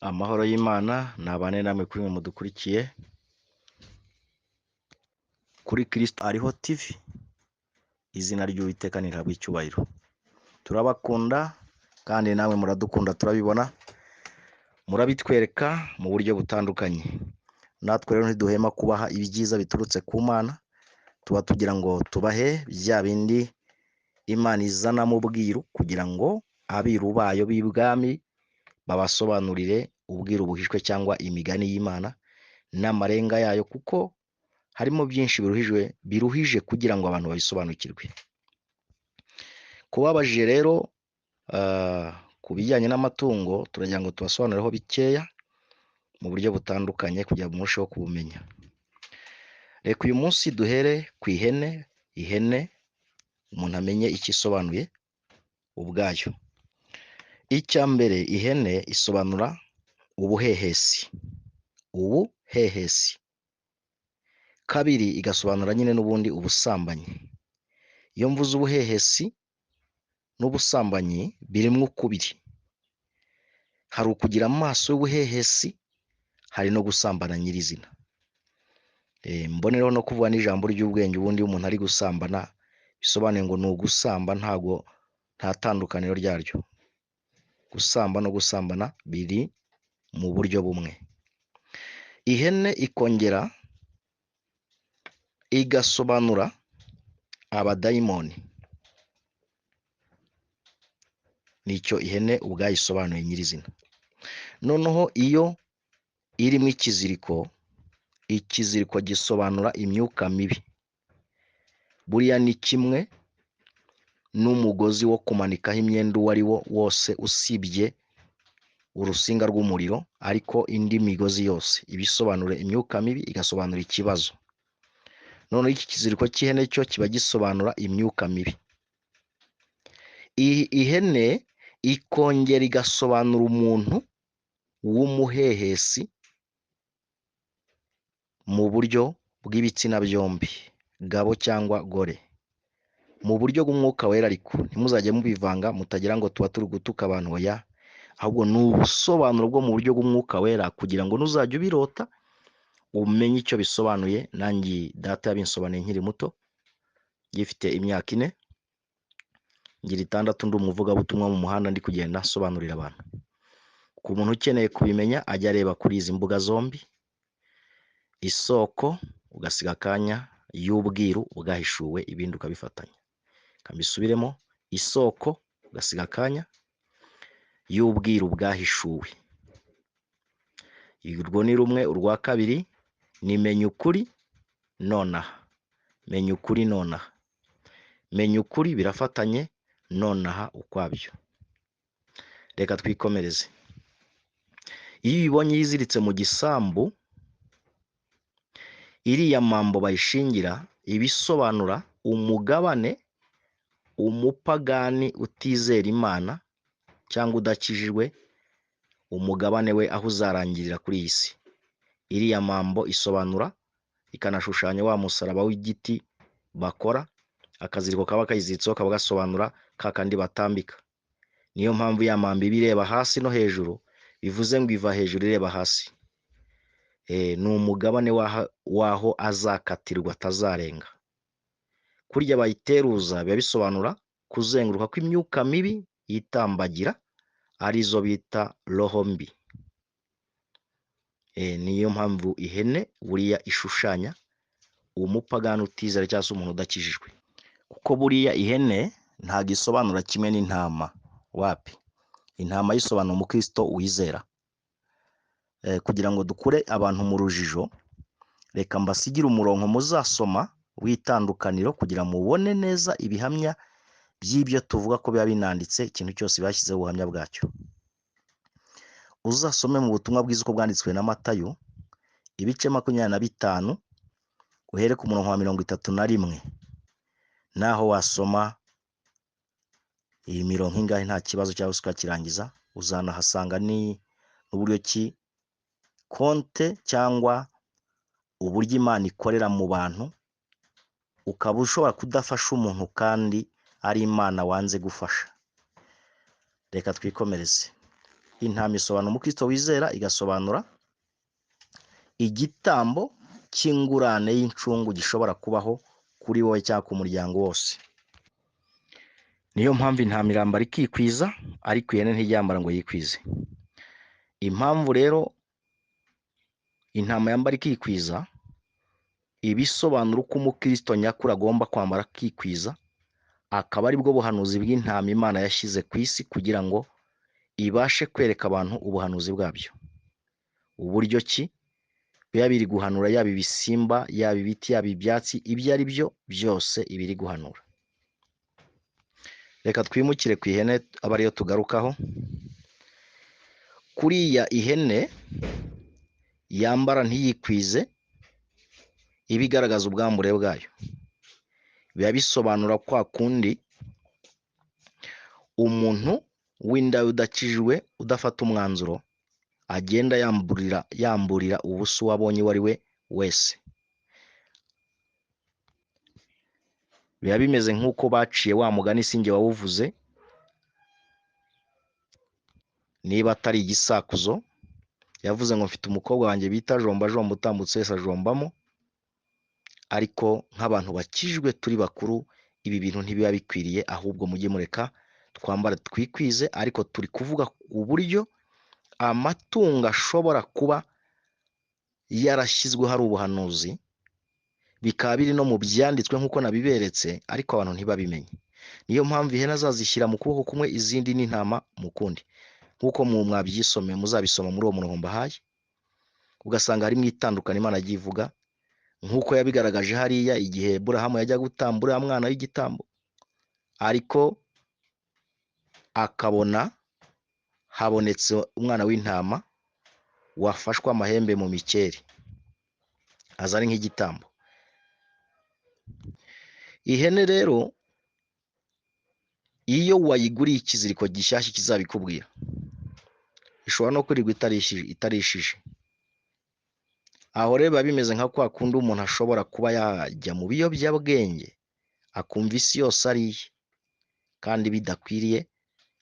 Amahoro y'Imana nabane namwe kuri mwe mudukurikiye kuri Kristo ariho TV. Izina ry'Uwiteka nirihabwe icyubahiro. Turabakunda kandi namwe muradukunda, turabibona, murabitwereka mu buryo butandukanye. Natwe rero ntiduhema kubaha ibyiza biturutse ku Mana. Tuba tugira ngo tubahe bya bindi Imana izana mu bwiru, kugira ngo abiru bayo b'ibwami babasobanurire ubwiru buhishwe cyangwa imigani y'Imana n'amarenga yayo, kuko harimo byinshi biruhije kugira ngo abantu babisobanukirwe. Kubabajije rero ku bijyanye n'amatungo, turagira ngo tubasobanurireho bikeya mu buryo butandukanye kugira ngo murusheho kubumenya. Reka uyu munsi duhere ku ihene. Ihene umuntu amenye icyo isobanuye ubwayo. Icya mbere, ihene isobanura ubuhehesi. Ubuhehesi. Kabiri, igasobanura nyine n'ubundi ubusambanyi. Iyo mvuze ubuhehesi n'ubusambanyi birimo ukubiri. Hari ukugira amaso y'ubuhehesi, hari no gusambana nyirizina. Mbonereho no kuvuga n'ijambo ry'ubwenge. Ubundi iyo umuntu ari gusambana, bisobanuye ngo ni ugusamba, nta tandukaniro ryaryo. Gusamba no gusambana biri mu buryo bumwe. Ihene ikongera igasobanura abadayimoni. Nicyo ihene ubwayo isobanuye nyirizina. Noneho iyo irimo ikiziriko, ikiziriko gisobanura imyuka mibi. Buriya ni kimwe n'umugozi wo kumanikaho imyenda uwo ari wo wose, usibye urusinga rw'umuriro, ariko indi migozi yose iba isobanura imyuka mibi, igasobanura ikibazo. Noneho iki kiziriko cy'ihene cyo kiba gisobanura imyuka mibi. Ihene ikongera igasobanura umuntu w'umuhehesi mu buryo bw'ibitsina byombi, gabo cyangwa gore, mu buryo bw'umwuka wera. Ariko ntimuzajye mubivanga, mutagira ngo tuba turi gutuka abantu, oya, ahubwo ni ubusobanuro bwo mu buryo bw'umwuka wera, kugira ngo nuzajya ubirota umenye icyo bisobanuye. Nanjye data yabinsobanuye nkiri muto, gifite imyaka 4, ngira 6 ndi umuvugabutumwa mu muhanda, ndi kugenda nsobanurira abantu. Ku muntu ukeneye kubimenya, ajya areba kuri izi mbuga zombi: Isoko ugasiga akanya, y'Ubwiru bwahishuwe, ibindi ukabifatanya. Kambisubiremo: Isoko ugasiga akanya, y'Ubwiru bwahishuwe. Urwo ni rumwe. Urwa kabiri ni Menya Ukuri Nonaha. Menya Ukuri Nonaha. Menya Ukuri birafatanye, nonaha ukwabyo. Reka twikomereze. Iyo ubibonye yiziritse mu gisambu, iriya mambo bayishingira, ibisobanura umugabane umupagani utizera Imana cyangwa udakijijwe, umugabane we aho uzarangirira kuri iyi si. Iriya mambo isobanura, ikanashushanya wa musaraba w'igiti bakora, akaziriko kaba kayiziritseho kaba gasobanura ka kandi batambika. Niyo mpamvu ya mambo iba ireba hasi no hejuru, bivuze ngo iva hejuru ireba hasi. Ni umugabane waho azakatirwa atazarenga. Kurya bayiteruza biba bisobanura kuzenguruka kw'imyuka mibi yitambagira, arizo bita roho mbi. Niyo mpamvu ihene buriya ishushanya umupagani utizera cyangwa se umuntu udakijijwe. Kuko buriya ihene ntabwo isobanura kimwe n'intama. Wapi? Intama yisobanura umukristo wizera. Kugira ngo dukure abantu mu rujijo, reka mbasigire umurongo muzasoma w'itandukaniro, kugira mubone neza ibihamya by'ibyo tuvuga ko biba binanditse. Ikintu cyose bashyizeho ubuhamya bwacyo. Uzasome mu butumwa bwiza uko bwanditswe na Matayo, ibice 25, uhere ku murongo wa 31. Naho wasoma iyi mirongo ingahe nta kibazo, cyangwa se ukakirangiza. Uzanahasanga n'uburyo ki konte cyangwa uburyo Imana ikorera mu bantu, ukaba ushobora kudafasha umuntu kandi ari Imana wanze gufasha. Reka twikomereze. intama isobanura umukristo wizera, igasobanura igitambo cy'ingurane y'incungu gishobora kubaho kuri wowe cyangwa ku muryango wose. Niyo mpamvu intama irambara ikikwiza, ariko ihene ntiyambara ngo yikwize. Impamvu rero intama yambara ikikwiza, ibisobanura uko umukristo nyakuri agomba kwambara akikwiza, akaba ari bwo buhanuzi bw'intama Imana yashyize ku isi kugira ngo ibashe kwereka abantu ubuhanuzi bwabyo. Uburyo ki biba biri guhanura, yaba ibisimba, yaba ibiti, yaba ibyatsi, ibyo ari byo byose ibiri guhanura. Reka twimukire ku ihene aba ariyo tugarukaho. Kuriya ihene yambara ntiyikwize, iba igaragaza ubwambure bwayo. Biba bisobanura kwa kundi umuntu w'inda udakijwe, udafata umwanzuro, agenda yamburira ubusa uwabonye uwo ari we wese. Biba bimeze nk'uko baciye wa mugani, sinjye wawuvuze, niba atari igisakuzo, yavuze ngo mfite umukobwa wanjye bita jomba jomba, utambutse wese ajombamo. Ariko nk'abantu bakijwe turi bakuru, ibi bintu ntibiba bikwiriye, ahubwo mujye mureka twambare twikwize. Ariko turi kuvuga uburyo amatungo ashobora kuba yarashyizweho hari ubuhanuzi, bikaba biri no mu byanditswe nk'uko nabiberetse, ariko abantu ntibabimenye. Niyo mpamvu ihene azazishyira mu kuboko kumwe, izindi n'intama mu kundi, nk'uko mwabyisomeye, muzabisoma muri uwo murongo mbahaye, ugasanga harimo itandukana Imana yagiye ivuga, nk'uko yabigaragaje hariya igihe Aburahamu yajya gutambura mwana w'igitambo, ariko akabona habonetse umwana w'intama wafashwe amahembe mu mikeri, aza ari nk'igitambo. Ihene rero iyo wayiguriye ikiziriko gishyashya kizabikubwira, ishobora no kwirirwa itarishije. Aho rero biba bimeze nka kwa kundi umuntu ashobora kuba yajya mu biyobyabwenge, akumva isi yose ari iye, kandi bidakwiriye,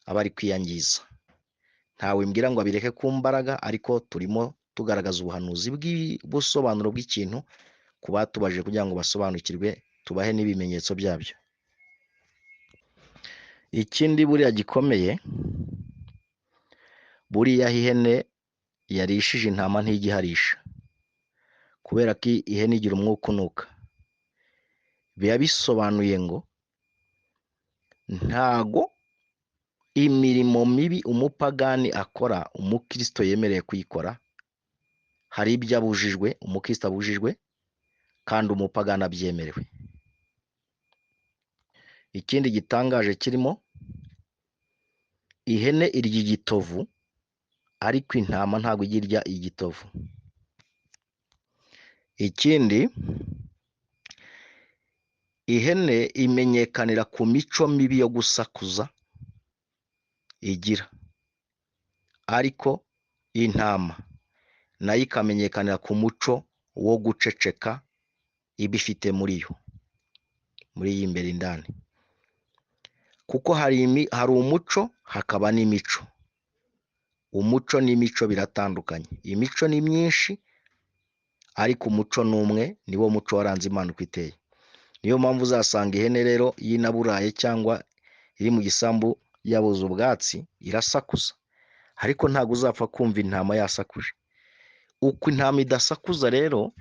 aba ari kwiyangiza. Ntawe mbwira ngo abireke ku mbaraga, ariko turimo tugaragaza ubuhanuzi bw'ubusobanuro bw'ikintu ku batubajije kugira ngo basobanukirwe, tubahe n'ibimenyetso byabyo. Ikindi buriya gikomeye, buriya ihene yarishije intama ntigiharisha, kubera ko ihene igira umwuka unuka. Biba bisobanuye ngo ntago imirimo mibi umupagani akora umukristo yemereye kuyikora. Hari ibyo abujijwe, umukristo abujijwe, kandi umupagani abyemerewe. Ikindi gitangaje kirimo, ihene irya igitovu, ariko intama ntabwo ijya irya igitovu. Ikindi, ihene imenyekanira ku mico mibi yo gusakuza igira, ariko intama nayo ikamenyekanira ku muco wo guceceka iba ifite muri yo, muri iyi imbere indani. Kuko hari umuco hakaba n'imico. Umuco n'imico biratandukanye. Imico ni myinshi, ariko umuco ni umwe, niwo muco waranze Imana uko iteye. Niyo mpamvu uzasanga ihene rero y'inaburaye cyangwa iri mu gisambu yabuze ubwatsi irasakuza, ariko ntabwo uzapfa kumva intama yasakuje. Uko intama idasakuza rero,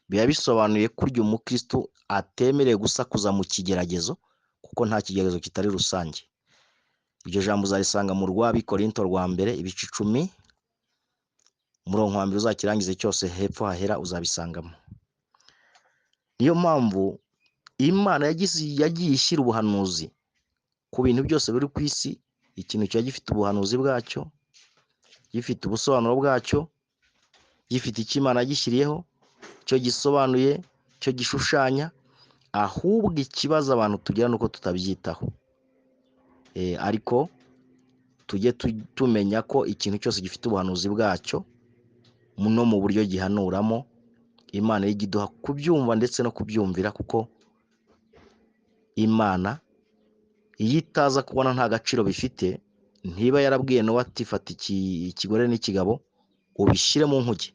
biba bisobanuye ko urya umukristo atemerewe gusakuza mu kigeragezo, kuko nta kigeragezo kitari rusange. Iryo jambo uzarisanga mu Rw'Abikorinto rwa mbere ibice 10, umurongo wa mbere uzakirangize cyose, hepfo hahera uzabisangamo. Niyo mpamvu Imana yagiye ishyira ubuhanuzi ku bintu byose biri ku isi. Ikintu kiba gifite ubuhanuzi bwacyo, gifite ubusobanuro bwacyo, gifite icyo Imana yagishyiriyeho, cyo gisobanuye, cyo gishushanya. Ahubwo ikibazo abantu tugira nuko tutabyitaho. Ariko tujye tumenya ko ikintu cyose gifite ubuhanuzi bwacyo, no mu buryo gihanuramo, Imana ijya iduha kubyumva ndetse no kubyumvira, kuko Imana iyo itaza kubona nta gaciro bifite, ntiba yarabwiye Nowa ati fata ikigore n'ikigabo ubishyire mu nkuge,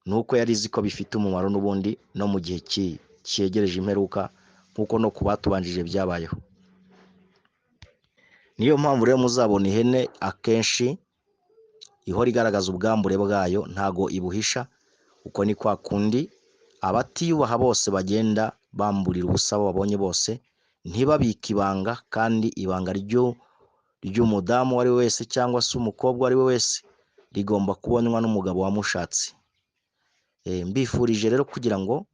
nuko yari izi ko bifite umumaro n'ubundi no mu gihe cyegereje imperuka, nk'uko no ku batubanjije byabayeho. Niyo mpamvu rero muzabona ihene akenshi ihora igaragaza ubwambure bwayo, ntago ibuhisha. Uko ni kwa kundi abatiyubaha bose bagenda bamburira ubusa abo babonye bose, ntibabike ibanga, kandi ibanga ry'umudamu uwo ari we wese cyangwa se umukobwa uwo ari we wese rigomba kubonwa n'umugabo wamushatse. Mbifurije rero kugira ngo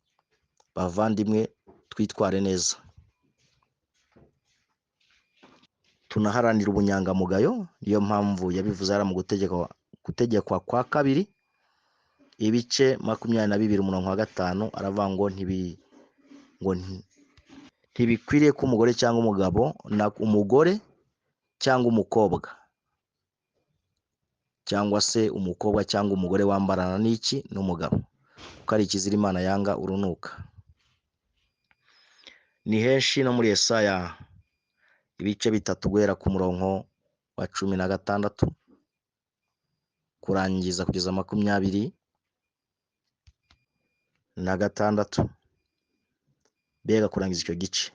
bavandimwe twitware neza, tunaharanira ubunyangamugayo. Niyo mpamvu yabivuze hariya mu gutegekwa kwa 2 ibice 22 umurongo wa 5, aravuga ngo ntibikwiriye ko umugore cyangwa umugabo, umugore cyangwa umukobwa, cyangwa se umukobwa cyangwa umugore wambarana n'iki n'umugabo, kuko ari ikizira Imana yanga urunuka. Ni henshi no muri Yesaya ibice 3 guhera ku murongo wa 16 kurangiza kugeza 26, mbega kurangiza icyo gice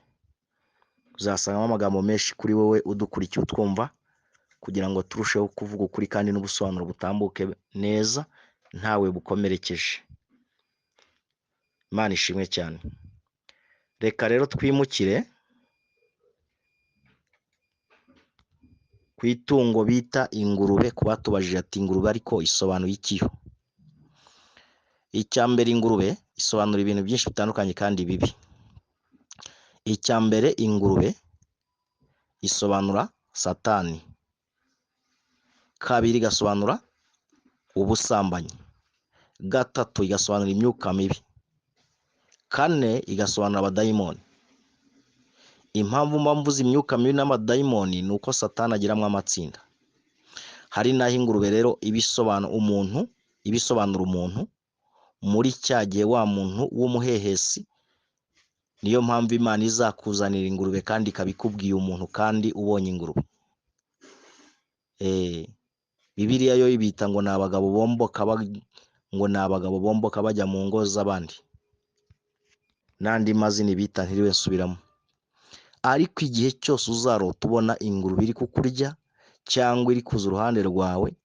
uzasangamo amagambo menshi kuri wowe udukurikiye utwumva, kugira ngo turusheho kuvuga ukuri kandi n'ubusobanuro butambuke neza ntawe bukomerekeje. Imana ishimwe cyane. Reka rero twimukire ku itungo bita ingurube, ku batubajije ati ingurube ariko isobanuye ikiho? Icya mbere, ingurube isobanura ibintu byinshi bitandukanye kandi bibi. Icya mbere, ingurube isobanura Satani. 2 igasobanura ubusambanyi. 3 igasobanura imyuka mibi. 4 igasobanura abadayimoni. Impamvu mvuze imyuka mibi n'amadayimoni ni uko Satani agiramo amatsinda. Hari naho ingurube rero ibisobanura umuntu muri cya gihe wa muntu w'umuhehesi. Niyo mpamvu Imana izakuzanira ingurube kandi ikabikubwiye umuntu kandi ubonye ingurube. Bibiliya yo ibita ngo ni abagabo bomboka bajya mu ngo z'abandi, n'andi mazina ibita ntiriwe nsubiramo. Ariko igihe cyose uzarota ubona ingurube iri kukurya cyangwa iri kuza uruhande rwawe,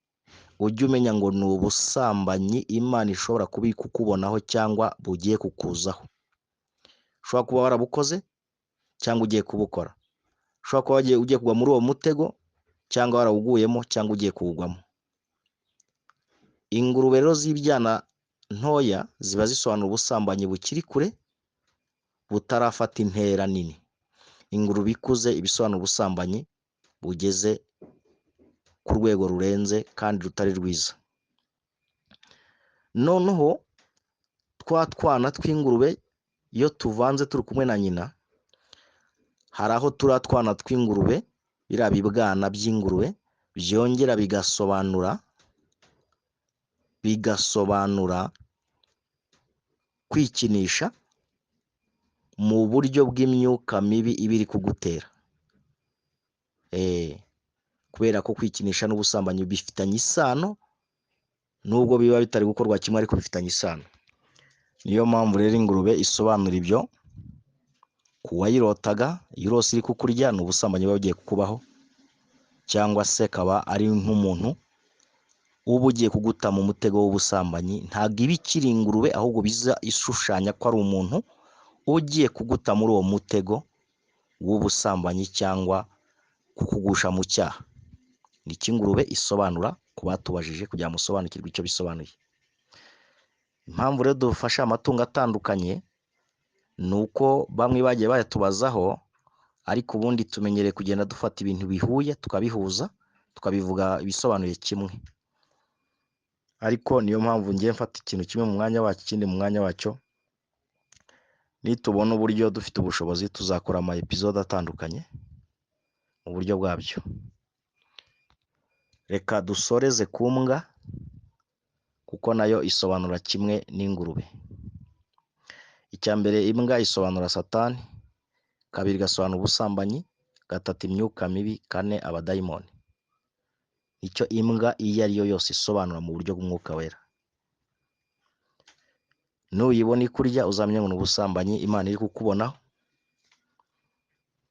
ujye umenya ngo ni ubusambanyi Imana ishobora kuba iri kukubonaho cyangwa bugiye kukuzaho. Ushobora kuba warabukoze cyangwa ugiye kubukora. Ushobora kuba ugiye kugwa muri uwo mutego cyangwa warawuguyemo cyangwa ugiye kuwugwamo. Ingurube rero z'ibyana ntoya ziba zisobanura ubusambanyi bukiri kure, butarafata intera nini. Ingurube ikuze ibisobanura ubusambanyi bugeze ku rwego rurenze kandi rutari rwiza. Noneho twa twana tw'ingurube iyo tuvanze turi kumwe na nyina, hari aho turiya twana tw'ingurube, biriya bibwana by'ingurube byongera bigasobanura kwikinisha mu buryo bw'imyuka mibi iba iri kugutera. Kubera ko kwikinisha n'ubusambanyi bifitanye isano, nubwo biba bitari gukorwa kimwe ariko bifitanye isano. Niyo mpamvu rero ingurube isobanura ibyo ku wayirotaga. Iyo urose iri kukurya ni ubusambanyi buba bugiye kukubaho, cyangwa se akaba ari nk'umuntu uba ugiye kuguta mu mutego w'ubusambanyi. Ntabwo iba ikiri ingurube, ahubwo biza ishushanya ko ari umuntu ugiye kuguta muri uwo mutego w'ubusambanyi cyangwa kukugusha mu cyaha. Ni iki ingurube isobanura ku batubajije, kugira ngo musobanukirwe icyo bisobanuye. Impamvu rero dufasha amatungo atandukanye ni uko bamwe bagiye bayatubazaho, ariko ubundi tumenyereye kugenda dufata ibintu bihuye tukabihuza, tukabivuga ibisobanuye kimwe. Ariko niyo mpamvu ngiye mfata ikintu kimwe mu mwanya wacyo, ikindi mu mwanya wacyo. Nitubona uburyo dufite ubushobozi tuzakora ama episode atandukanye mu buryo bwabyo. Reka dusoreze ku mbwa, kuko nayo isobanura kimwe n'ingurube. Icya mbere, imbwa isobanura Satani. 2 igasobanura ubusambanyi. gatatu imyuka mibi, kane abadayimoni. Icyo imbwa iyo ari yo yose isobanura mu buryo bw'umwuka wera. Nuyibona ikurya uzamenye ngo ni ubusambanyi Imana iri kukubonaho.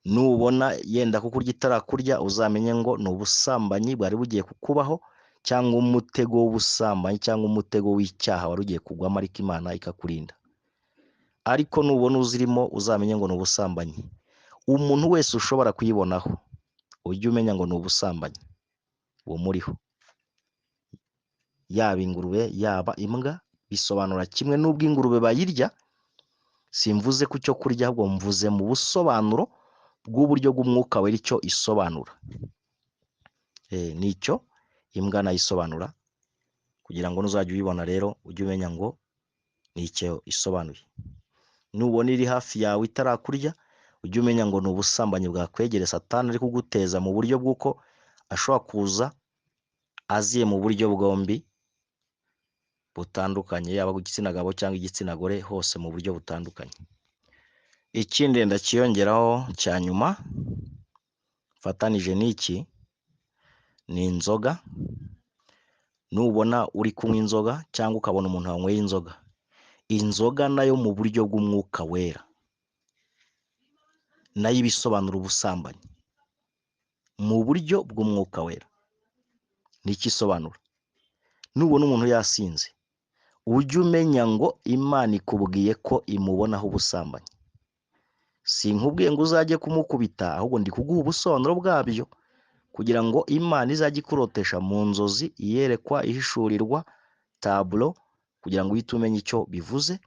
Nubona yenda kukurya itarakurya uzamenye ngo ni ubusambanyi bwari bugiye kukubaho, cyangwa umutego w'ubusambanyi cyangwa umutego w'icyaha wari ugiye kugwamo ariko Imana ikakurinda. Ariko nubona uzirimo uzamenye ngo ni ubusambanyi. Umuntu wese ushobora kuyibonaho ujye umenya ngo ni ubusambanyi bumuriho. Yaba ingurube yaba imbwa bisobanura kimwe, n'ubwo ingurube bayirya simvuze ku cyo kurya, ahubwo mvuze mu busobanuro bw'uburyo bw'umwuka wera icyo isobanura. Nicyo imbwa nayo isobanura, kugira ngo nuzajya uyibona rero ujye umenya ngo ni icyo isobanuye. Nubona iri hafi yawe itarakurya ujye umenya ngo ni ubusambanyi bwakwegere Satani ari kuguteza mu buryo bw'uko ashobora kuza aziye mu buryo bwombi butandukanye, yaba igitsina gabo cyangwa igitsina gore, hose mu buryo butandukanye. Ikindi ndakiyongeraho cya nyuma mfatanije n'iki ni inzoga. Nubona uri kunywa inzoga cyangwa ukabona umuntu wanyweye inzoga, inzoga nayo mu buryo bw'umwuka wera nayo ibisobanura ubusambanyi mu buryo bw'umwuka wera. Niki isobanura? Nubona umuntu yasinze ujye umenya ngo Imana ikubwiye ko imubonaho ubusambanyi. Sinkubwiye ngo uzajye kumukubita, ahubwo ndi kuguha ubusobanuro bwabyo kugira ngo Imana izajye ikurotesha mu nzozi, iyerekwa, ihishurirwa, taburo, kugira ngo uhite umenya icyo bivuze,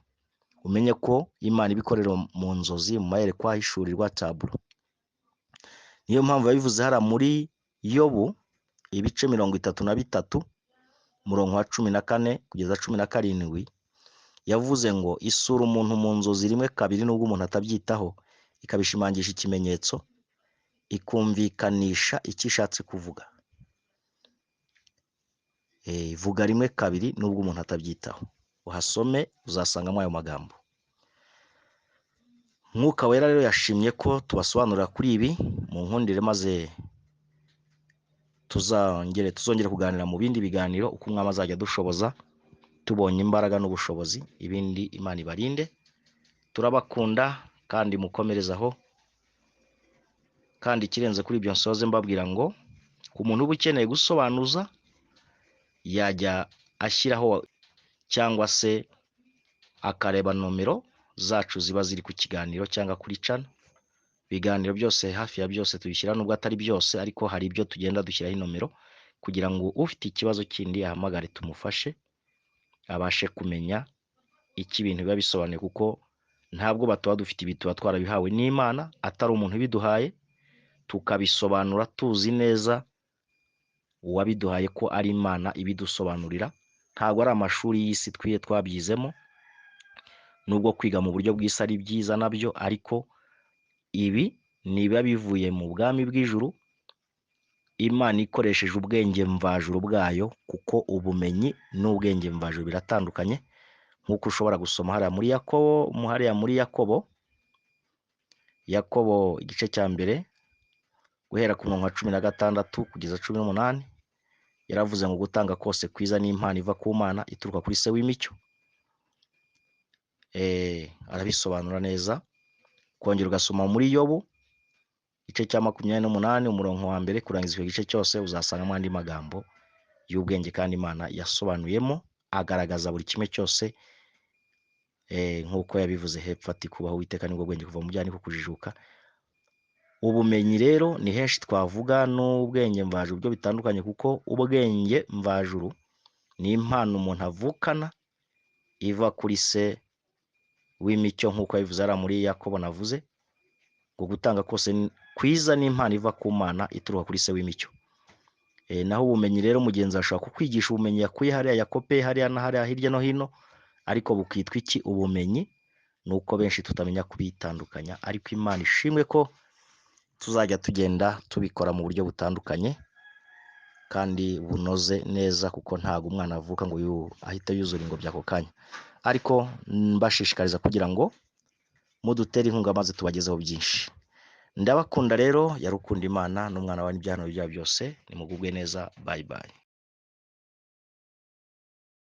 umenye ko Imana ibikorera mu nzozi, mu mayerekwa, ihishurirwa, taburo. Niyo mpamvu yabivuze hariya muri Yobu ibice 33 umurongo wa 14 kugeza 17, yavuze ngo isura umuntu mu nzozi rimwe kabiri nubwo umuntu atabyitaho, ikabishimangisha ikimenyetso, ikumvikanisha icyo ishatse kuvuga. Vuga rimwe kabiri nubwo umuntu atabyitaho. Uhasome uzasangamo ayo magambo. Mwuka wera rero yashimye ko tubasobanurira kuri ibi mu nkundire, maze tuzongere kuganira mu bindi biganiro uko umwami azajya dushoboza, tubonye imbaraga n'ubushobozi. Ibindi Imana ibarinde. Turabakunda kandi mukomerezaho. Kandi ikirenze kuri ibyo nsoze mbabwira ngo ku muntu uba ukeneye gusobanuza yajya ashyiraho cyangwa se akareba nomero zacu ziba ziri ku kiganiro cyangwa kuri channel. Ibiganiro byose hafi ya byose tubishyira, nubwo atari byose ariko hari ibyo tugenda dushyiraho inomero kugira ngo ufite ikibazo kindi ahamagare tumufashe, abashe kumenya iki ibintu biba bisobanuye, kuko ntabwo batuba dufite ibi, tuba twarabihawe n'Imana, atari umuntu ubiduhaye, tukabisobanura tuzi neza uwabiduhaye ko ari Imana ibidusobanurira. Ntabwo ari amashuri y'isi twiye twabyizemo, nubwo kwiga mu buryo bw'isi ari byiza nabyo, ariko ibi niba bivuye mu bwami bw'ijuru, Imana ikoresheje ubwenge mvajuru bwayo, kuko ubumenyi n'ubwenge mvajuru biratandukanye. Nk'uko ushobora gusoma hariya muri Yakobo igice cya mbere guhera ku murongo wa 16 kugeza 18, yaravuze ngo gutanga kose kwiza n'impano iva ku Mana ituruka kuri Se w'imicyo. Arabisobanura neza. Kongera ugasoma muri Yobu igice cya 28 umurongo wa mbere kurangiza icyo gice cyose, uzasangamo andi magambo y'ubwenge kandi Imana yasobanuyemo, agaragaza buri kimwe cyose nk'uko yabivuze hepfo ati kubaho Uwiteka nibwo bwenge, kuva mu byaha niko kujijuka. Ubumenyi rero ni henshi twavuga, n'ubwenge mvajuru byo bitandukanye, kuko ubwenge mvajuru ni impano umuntu avukana iva kuri Se w'imicyo, nk'uko yabivuze hariya muri Yakobo navuze ngo gutanga kose kwiza n'impano iva ku Mana ituruka kuri Se w'imicyo. Naho ubumenyi rero mugenzi ashobora kukwigisha ubumenyi yakuye hariya, yakopeye hariya na hariya hirya no hino, ariko bukitwa iki? Ubumenyi. Nuko benshi tutamenya kubitandukanya, ariko Imana ishimwe ko tuzajya tugenda tubikora mu buryo butandukanye kandi bunoze neza, kuko ntabwo umwana avuka ngo ahita yuzura ingobyi ako kanya. Ariko mbashishikariza kugira ngo mudutere inkunga maze tubagezeho byinshi. ndabakunda rero, yari ukunda Imana n'umwana wa n'ibyano byayo byose, nimugubwe neza, bye bye.